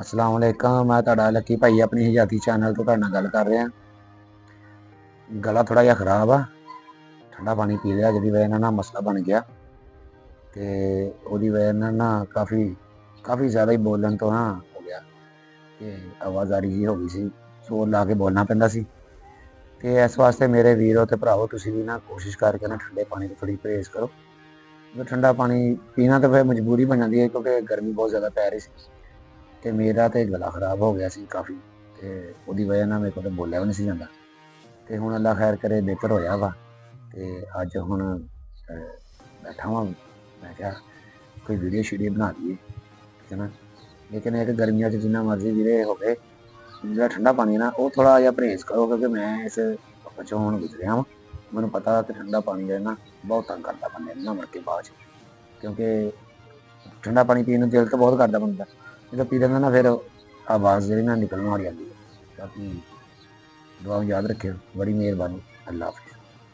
अस्सलाम वालेकुम। मैं तुहाडा लक्की भाई अपनी हजाती चैनल तो तुहाडे नाल गल कर रहा। गला थोड़ा जिहा खराब आ, ठंडा पानी पी लिया जिहदी वजह नाल मसला बन गया ते ओहदी वजह नाल काफ़ी काफ़ी ज़्यादा ही बोलन तो हो गया कि आवाज़ारी जी हो गई सी, जोर ला के बोलना पैंदा सी। ते इस वास्ते मेरे वीरो ते भरावो तुसीं भी कोशिश करके ठंडे पानी तो थोड़ी परहेज़ करो। क्योंकि ठंडा पानी पीना तो फिर मजबूरी बन जाती है क्योंकि गर्मी बहुत ज़्यादा पै रही सी ते मेरा तो गला खराब हो गया सी काफ़ी ते ओहदी वजह नाल मेरे कोल बोलिया भी नहीं सी जांदा। ते हुण अल्लाह खैर करे बेहतर होया वा ते अज हुण बैठा वां मैं क्या कोई वीडियो शीडियो बना लईए, ठीक है ना। लेकिन एक गर्मियों च जिन्ना मर्जी वीरे होवे जेह्ड़ा ठंडा पानी है ना वो थोड़ा जिहा परहेज़ करो क्योंकि मैं इस वक्त चों हुण गुजरिया वां। मैनूं पता कि ठंडा पानी जो है ना बहुत तंग करदा बंदे नूं मुड़ के बाद च, क्योंकि ठंडा पानी पीन नूं दिल तो बहुत करदा बंदा दा, जदों पी लैंदा ना फिर आवाज़ जिहड़ी ना निकलणों हट जांदी है। बाकी दुआओं याद रखियो, बड़ी मेहरबानी। अल्लाह हाफ़िज़।